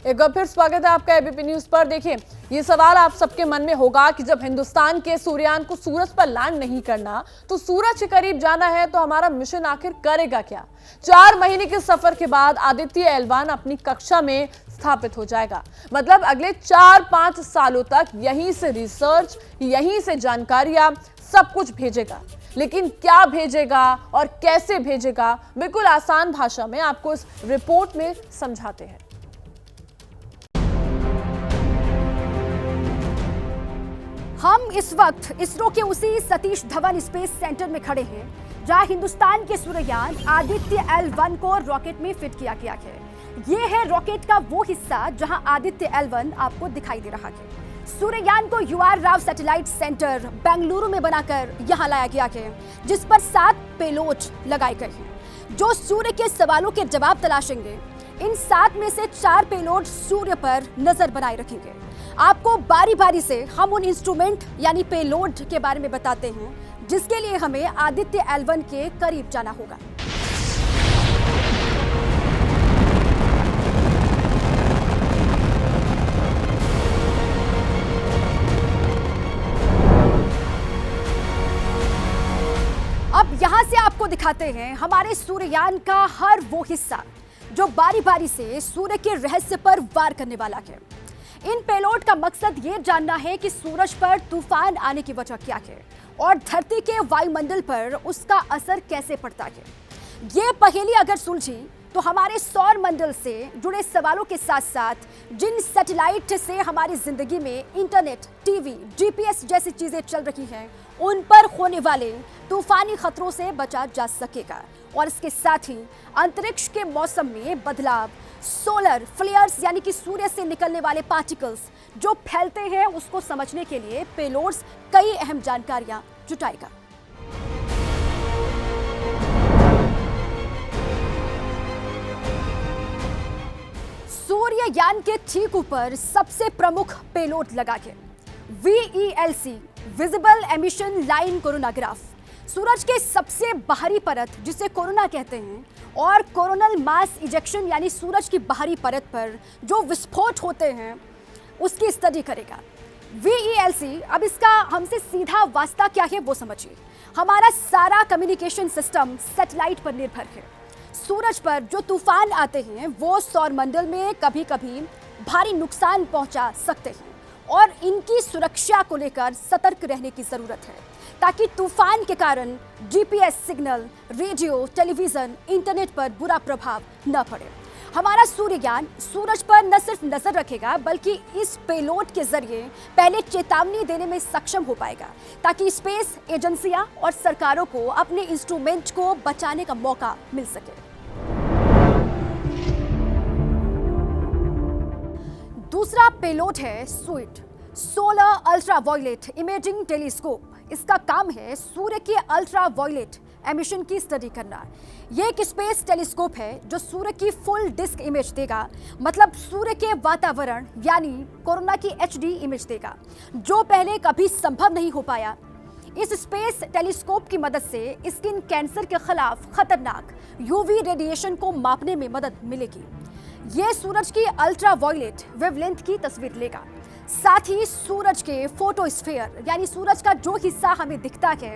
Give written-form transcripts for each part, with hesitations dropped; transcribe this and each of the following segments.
एक बार फिर स्वागत है आपका एबीपी न्यूज पर। देखिए, ये सवाल आप सबके मन में होगा कि जब हिंदुस्तान के सूर्ययान को सूरज पर लैंड नहीं करना तो सूरज के करीब जाना है तो हमारा मिशन आखिर करेगा क्या। 4 महीने के सफर के बाद आदित्य L1 अपनी कक्षा में स्थापित हो जाएगा। मतलब अगले 4-5 सालों तक यहीं से रिसर्च, यहीं से जानकारियां, सब कुछ भेजेगा। लेकिन क्या भेजेगा और कैसे भेजेगा, बिल्कुल आसान भाषा में आपको इस रिपोर्ट में समझाते हैं। हम इस वक्त इसरो के उसी सतीश धवन स्पेस सेंटर में खड़े हैं जहां हिंदुस्तान के सूर्ययान आदित्य L1 को रॉकेट में फिट किया गया है। ये है रॉकेट का वो हिस्सा जहां आदित्य L1 आपको दिखाई दे रहा है। सूर्ययान को UR Rao satellite centre Bengaluru में बनाकर यहां लाया गया है, जिस पर 7 पेलोड लगाए गए हैं जो सूर्य के सवालों के जवाब तलाशेंगे। इन 7 में से 4 पेलोड सूर्य पर नजर बनाए रखेंगे। आपको बारी बारी से हम उन इंस्ट्रूमेंट यानी पेलोड के बारे में बताते हैं जिसके लिए हमें आदित्य L1 के करीब जाना होगा। अब यहां से आपको दिखाते हैं हमारे सूर्ययान का हर वो हिस्सा जो बारी बारी से सूर्य के रहस्य पर वार करने वाला है। इन पेलोड का मकसद ये जानना है कि सूरज पर तूफान आने की वजह क्या है और धरती के वायुमंडल पर उसका असर कैसे पड़ता है। ये पहेली अगर सुलझी तो हमारे सौर मंडल से जुड़े सवालों के साथ साथ जिन सैटेलाइट से हमारी जिंदगी में इंटरनेट, टीवी, GPS जैसी चीजें चल रही हैं, उन पर होने वाले तूफानी खतरों से बचा जा सकेगा। और इसके साथ ही अंतरिक्ष के मौसम में बदलाव, सोलर फ्लेयर्स यानी कि सूर्य से निकलने वाले पार्टिकल्स जो फैलते हैं, उसको समझने के लिए पेलोड्स कई अहम जानकारियां जुटाएगा। सूर्ययान के ठीक ऊपर सबसे प्रमुख पेलोड लगा है VELC visible emission line coronagraph. सूरज के सबसे बाहरी परत जिसे कोरोना कहते हैं और कोरोनल मास इजेक्शन यानी सूरज की बाहरी परत पर जो विस्फोट होते हैं उसकी स्टडी करेगा VELC। अब इसका हमसे सीधा वास्ता क्या है वो समझिए। हमारा सारा कम्युनिकेशन सिस्टम सैटेलाइट पर निर्भर है। सूरज पर जो तूफान आते हैं वो सौरमंडल में कभी कभी भारी नुकसान पहुंचा सकते हैं और इनकी सुरक्षा को लेकर सतर्क रहने की जरूरत है ताकि तूफान के कारण GPS signal, radio, television, internet पर बुरा प्रभाव न पड़े। हमारा सूर्ययान सूरज पर न सिर्फ नजर रखेगा बल्कि इस पेलोड के जरिए पहले चेतावनी देने में सक्षम हो पाएगा ताकि स्पेस एजेंसियां और सरकारों को अपने इंस्ट्रूमेंट को बचाने का मौका मिल सके। दूसरा पेलोड है sweet solar ultraviolet imaging telescope. इसका काम है सूर्य के अल्ट्रावायलेट एमिशन की स्टडी करना। यह एक स्पेस टेलीस्कोप है जो सूर्य की फुल डिस्क इमेज देगा, मतलब सूर्य के वातावरण यानी कोरोना की HD इमेज देगा, जो पहले कभी संभव नहीं हो पाया। इस स्पेस टेलीस्कोप की मदद से स्किन कैंसर के खिलाफ खतरनाक UV रेडिएशन को मापने में मदद मिलेगी। यह सूरज की अल्ट्रावायलेट वेवलेंथ की तस्वीर लेगा। साथ ही सूरज के फोटोस्फीयर यानी सूरज का जो हिस्सा हमें दिखता है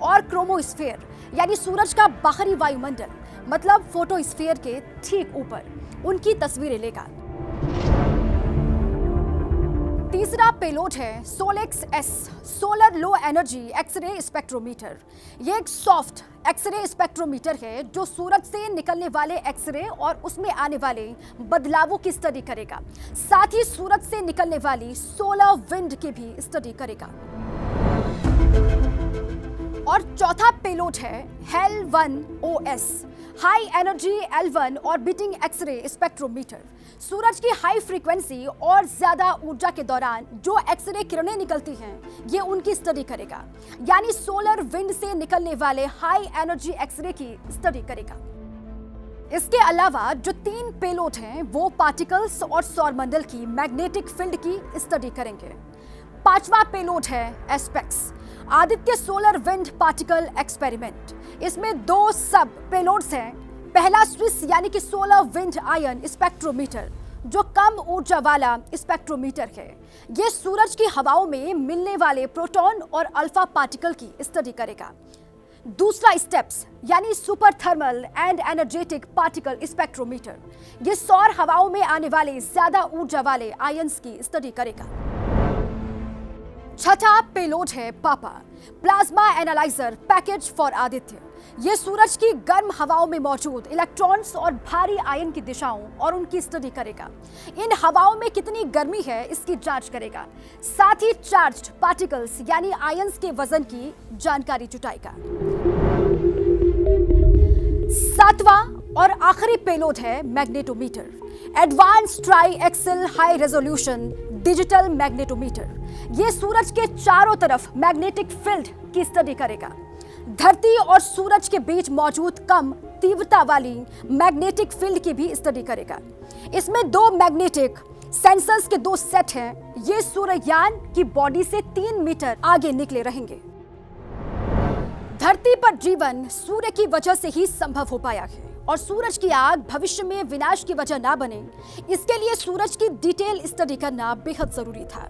और क्रोमोस्फीयर यानी सूरज का बाहरी वायुमंडल मतलब फोटोस्फीयर के ठीक ऊपर उनकी तस्वीरें लेगा। तीसरा पेलोड है SOLEX-S solar low energy X ray spectrometer. ये एक सॉफ्ट एक्सरे स्पेक्ट्रोमीटर है जो सूरज से निकलने वाले एक्सरे और उसमें आने वाले बदलावों की स्टडी करेगा। साथ ही सूरज से निकलने वाली सोलर विंड की भी स्टडी करेगा। और चौथा पेलोड है HEL1-OS high energy L1 orbiting x ray spectrometer. सूरज की हाई फ्रीक्वेंसी और ज्यादा ऊर्जा के दौरान जो एक्सरे किरणें निकलती हैं, ये उनकी स्टडी करेगा, यानी सोलर विंड से निकलने वाले हाई एनर्जी एक्सरे की स्टडी करेगा। इसके अलावा जो 3 पेलोड हैं वो पार्टिकल्स और सौरमंडल की मैग्नेटिक फील्ड की स्टडी करेंगे। 5वां पेलोड है ASPEX Aditya solar wind particle experiment. इसमें 2 सब पेलोड्स हैं। पहला स्विस यानी कि सोलर विंड आयन स्पेक्ट्रोमीटर, जो कम ऊर्जा वाला स्पेक्ट्रोमीटर है। ये सूरज की हवाओं में मिलने वाले प्रोटॉन और अल्फा पार्टिकल की स्टडी करेगा। दूसरा स्टेप्स यानी super thermal and energetic particle spectrometer, ये सौर हवाओं में आने वाले ज्यादा ऊर्जा वाले आयंस की स्टडी करेगा। छठा पेलोड है पापा, plasma analyser package for Aditya. ये सूरज की गर्म हवाओं में मौजूद इलेक्ट्रॉन्स और भारी आयन की दिशाओं और उनकी स्टडी करेगा। इन हवाओं में कितनी गर्मी है इसकी जांच करेगा। साथ ही चार्ज्ड पार्टिकल्स यानी आयंस के वजन की जानकारी जुटाएगा। सातवां और आखिरी पेलोड है magnetometer, advance tri axial high resolution digital magnetometer. ये सूरज के चारों तरफ मैग्नेटिक फील्ड की स्टडी करेगा। धरती और सूरज के बीच मौजूद कम तीव्रता वाली मैग्नेटिक फील्ड की भी स्टडी करेगा। इसमें दो मैग्नेटिक सेंसर्स के दो सेट हैं। ये सूर्ययान की बॉडी से 3 मीटर आगे निकले रहेंगे। धरती पर जीवन सूर्य की वजह से ही संभव हो पाया है और सूरज की आग भविष्य में विनाश की वजह ना बने, इसके लिए सूरज की डिटेल स्टडी करना बेहद जरूरी था।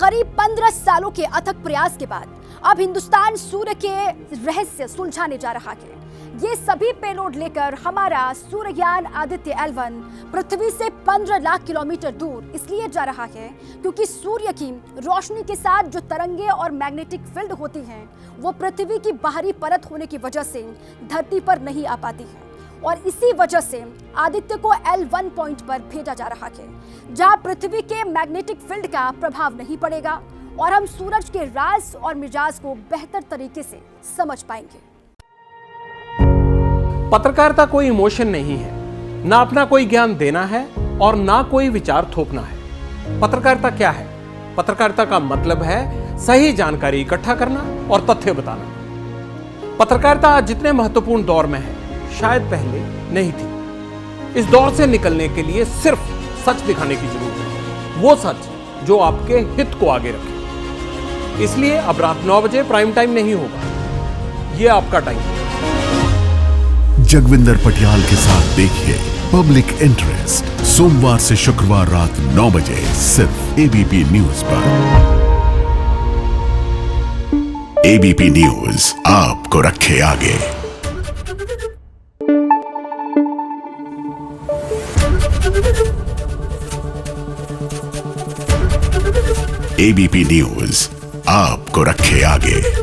करीब 15 सालों के अथक प्रयास के बाद अब हिंदुस्तान सूर्य के रहस्य सुलझाने जा रहा है। ये सभी पेलोड लेकर हमारा सूर्ययान आदित्य L1 पृथ्वी से 15 लाख किलोमीटर दूर इसलिए जा रहा है क्योंकि सूर्य की रोशनी के साथ जो तरंगे और मैग्नेटिक फील्ड होती हैं वो पृथ्वी की बाहरी परत होने की वजह से धरती पर नहीं आ पाती है और इसी वजह से आदित्य को L1 पॉइंट पर भेजा जा रहा है जहां पृथ्वी के मैग्नेटिक फील्ड का प्रभाव नहीं पड़ेगा और हम सूरज के राज और मिजाज को बेहतर तरीके से समझ पाएंगे। पत्रकारिता कोई इमोशन नहीं है, ना अपना कोई ज्ञान देना है और ना कोई विचार थोपना है। पत्रकारिता क्या है? पत्रकारिता का मतलब है सही जानकारी इकट्ठा करना और तथ्य बताना। पत्रकारिता आज जितने महत्वपूर्ण दौर में है शायद पहले नहीं थी। इस दौर से निकलने के लिए सिर्फ सच दिखाने की जरूरत है, वो सच जो आपके हित को आगे रखे। इसलिए अब रात 9 बजे प्राइम टाइम नहीं होगा, ये आपका टाइम है। जगविंदर पटियाल के साथ देखिए पब्लिक इंटरेस्ट सोमवार से शुक्रवार रात 9 बजे सिर्फ एबीपी न्यूज पर। एबीपी न्यूज आपको रखे आगे। एबीपी न्यूज आपको रखे आगे।